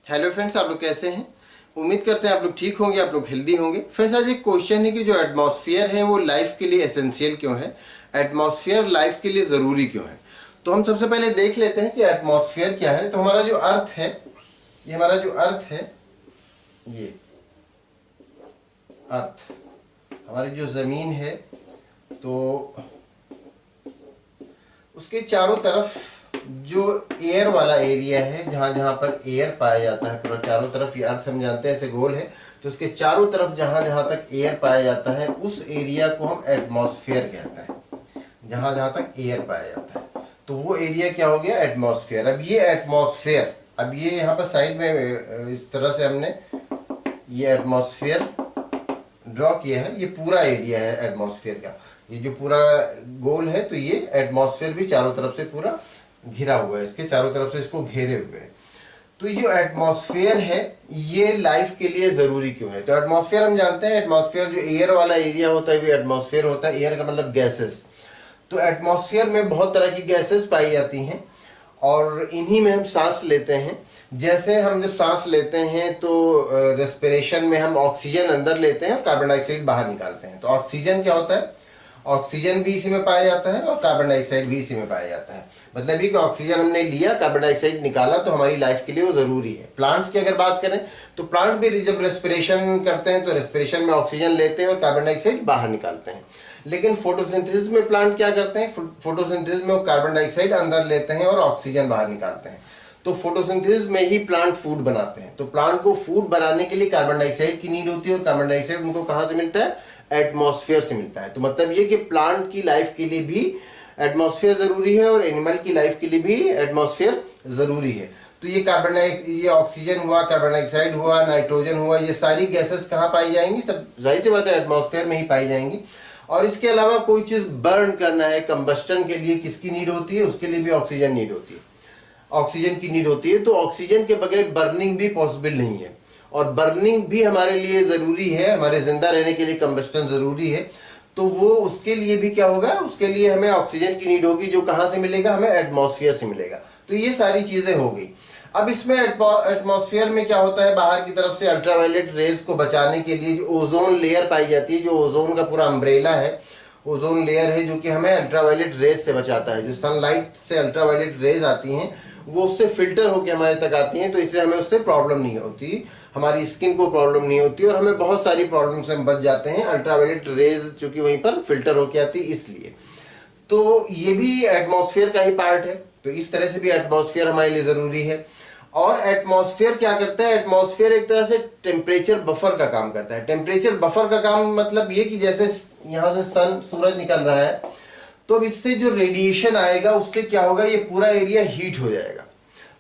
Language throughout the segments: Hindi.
हेलो फ्रेंड्स, आप लोग कैसे हैं। उम्मीद करते हैं आप लोग ठीक होंगे, आप लोग हेल्दी होंगे। फ्रेंड्स, आज एक क्वेश्चन है कि जो एटमॉस्फेयर है वो लाइफ के लिए एसेंशियल क्यों है, एटमॉस्फेयर लाइफ के लिए ज़रूरी क्यों है। तो हम सबसे पहले देख लेते हैं कि एटमॉस्फेयर क्या है। तो हमारा जो अर्थ है, ये हमारा जो अर्थ है, ये अर्थ हमारी जो ज़मीन है, तो उसके चारों तरफ जो एयर वाला एरिया है, जहाँ जहाँ पर एयर पाया जाता है, पूरा चारों तरफ, ये अर्थ हम जानते हैं ऐसे गोल है, तो उसके चारों तरफ जहाँ जहाँ तक एयर पाया जाता है उस एरिया को हम एटमॉस्फेयर कहते हैं। जहाँ जहाँ तक एयर पाया जाता है तो वो एरिया क्या हो गया, एटमॉस्फेयर। अब ये एटमॉस्फेयर, अब ये यहाँ पर साइड में इस तरह से हमने ये एटमॉस्फेयर ड्रॉ किया है। ये पूरा एरिया है एटमॉस्फेयर का, ये जो पूरा गोल है, तो ये एटमॉस्फेयर भी चारों तरफ से पूरा घिरा हुआ है, इसके चारों तरफ से इसको घेरे हुए है। तो ये जो एटमॉस्फेयर है ये लाइफ के लिए ज़रूरी क्यों है। तो एटमॉस्फेयर हम जानते हैं, एटमॉस्फेयर जो एयर वाला एरिया होता है वो एटमॉस्फेयर होता है। एयर का मतलब गैसेस। तो एटमॉस्फेयर में बहुत तरह की गैसेस पाई जाती हैं और इन्हीं में हम सांस लेते हैं। जैसे हम जब सांस लेते हैं तो रेस्पिरेशन में हम ऑक्सीजन अंदर लेते हैं और कार्बन डाइऑक्साइड बाहर निकालते हैं। तो ऑक्सीजन क्या होता है, ऑक्सीजन भी इसी में पाया जाता है और कार्बन डाइऑक्साइड भी इसी में पाया जाता है। मतलब ये कि ऑक्सीजन हमने लिया, कार्बन डाइऑक्साइड निकाला, तो हमारी लाइफ के लिए वो ज़रूरी है। प्लांट्स की अगर बात करें तो प्लांट भी जब रेस्पिरेशन करते हैं तो रेस्पिरेशन में ऑक्सीजन लेते हैं और कार्बन डाइऑक्साइड बाहर निकालते हैं। लेकिन फोटोसिंथेसिस में प्लांट क्या करते हैं, फोटोसिंथेसिस में वो कार्बन डाइऑक्साइड अंदर लेते हैं और ऑक्सीजन बाहर निकालते हैं। तो फोटोसिंथेसिस में ही प्लांट फूड बनाते हैं। तो प्लांट को फूड बनाने के लिए कार्बन डाइऑक्साइड की नीड होती है और कार्बन डाइऑक्साइड उनको कहाँ से मिलता है, एटमॉस्फेयर से मिलता है। तो मतलब ये कि प्लांट की लाइफ के लिए भी एटमॉस्फेयर ज़रूरी है और एनिमल की लाइफ के लिए भी एटमॉस्फेयर ज़रूरी है। तो ये ऑक्सीजन हुआ, कार्बन डाइऑक्साइड हुआ, नाइट्रोजन हुआ, ये सारी गैसेस कहाँ पाई जाएंगी, सब जाहिर सी बात है एटमॉस्फेयर में ही पाई जाएंगी। और इसके अलावा कोई चीज़ बर्न करना है, कंबस्टन के लिए किसकी नीड होती है, उसके लिए भी ऑक्सीजन नीड होती है, ऑक्सीजन की नीड होती है। तो ऑक्सीजन के बगैर बर्निंग भी पॉसिबल नहीं है और बर्निंग भी हमारे लिए ज़रूरी है, हमारे जिंदा रहने के लिए कंबस्टन ज़रूरी है। तो वो उसके लिए भी क्या होगा, उसके लिए हमें ऑक्सीजन की नीड होगी, जो कहाँ से मिलेगा, हमें एटमॉस्फेयर से मिलेगा। तो ये सारी चीज़ें हो गई। अब इसमें एटमॉस्फेयर में क्या होता है, बाहर की तरफ से अल्ट्रावायलेट रेज को बचाने के लिए जो ओजोन लेयर पाई जाती है, जो ओजोन का पूरा अम्ब्रेला है, ओजोन लेयर है, जो कि हमें अल्ट्रावायलेट रेज से बचाता है। जो सनलाइट से अल्ट्रावायलेट रेज आती हैं वो उससे फिल्टर होकर हमारे तक आती हैं, तो इसलिए हमें उससे प्रॉब्लम नहीं होती, हमारी स्किन को प्रॉब्लम नहीं होती और हमें बहुत सारी प्रॉब्लम से हम बच जाते हैं। अल्ट्रावायलेट रेज चूंकि वहीं पर फिल्टर होकर आती है इसलिए। तो ये भी एटमॉस्फेयर का ही पार्ट है। तो इस तरह से भी एटमॉस्फेयर हमारे लिए ज़रूरी है। और एटमॉस्फेयर क्या करता है, एटमॉस्फेयर एक तरह से टेम्परेचर बफर का काम करता है। टेम्परेचर बफर का काम मतलब ये कि जैसे यहाँ से सूरज निकल रहा है, तो अब इससे जो रेडिएशन आएगा उससे क्या होगा, ये पूरा एरिया हीट हो जाएगा।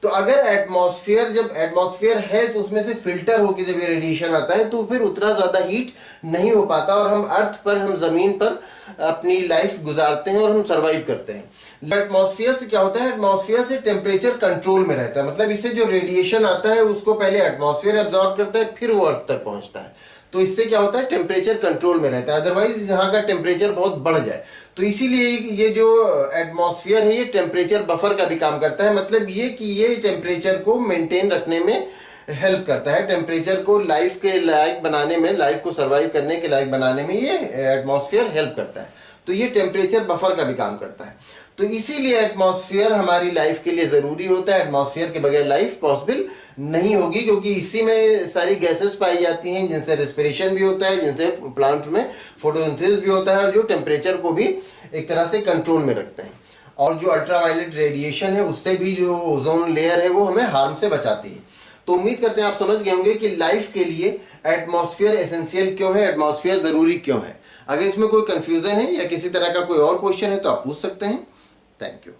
तो अगर एटमॉस्फेयर, जब एटमॉस्फेयर है तो उसमें से फिल्टर होकर जब ये रेडिएशन आता है तो फिर उतना ज़्यादा हीट नहीं हो पाता और हम अर्थ पर, हम ज़मीन पर अपनी लाइफ गुजारते हैं और हम सर्वाइव करते हैं। एटमॉस्फेयर से क्या होता है, एटमॉस्फेयर से टेम्परेचर कंट्रोल में रहता है। मतलब इससे जो रेडिएशन आता है उसको पहले एटमॉस्फेयर एब्जॉर्ब करता है, फिर वो अर्थ तक पहुंचता है। तो इससे क्या होता है, टेम्परेचर कंट्रोल में रहता है। अदरवाइज यहाँ का टेम्परेचर बहुत बढ़ जाए, तो इसीलिए ये जो एटमॉस्फेयर है ये टेम्परेचर बफर का भी काम करता है। मतलब ये कि ये टेम्परेचर को मेंटेन रखने में हेल्प करता है, टेम्परेचर को लाइफ के लायक बनाने में, लाइफ को सर्वाइव करने के लायक बनाने में ये एटमॉस्फेयर हेल्प करता है। तो ये टेम्परेचर बफर का भी काम करता है। तो इसीलिए एटमॉस्फेयर हमारी लाइफ के लिए ज़रूरी होता है। एटमॉस्फेयर के बगैर लाइफ पॉसिबल नहीं होगी, क्योंकि इसी में सारी गैसेस पाई जाती हैं जिनसे रेस्पिरेशन भी होता है, जिनसे प्लांट में फोटोसिंथेसिस भी होता है और जो टेम्परेचर को भी एक तरह से कंट्रोल में रखते हैं। और जो अल्ट्रावायलेट रेडिएशन है उससे भी जो ओजोन लेयर है वो हमें हार्म से बचाती है। तो उम्मीद करते हैं आप समझ गए होंगे कि लाइफ के लिए एटमॉस्फेयर एसेंशियल क्यों है, एटमॉस्फेयर ज़रूरी क्यों है। अगर इसमें कोई कंफ्यूजन है या किसी तरह का कोई और क्वेश्चन है तो आप पूछ सकते हैं। Thank you.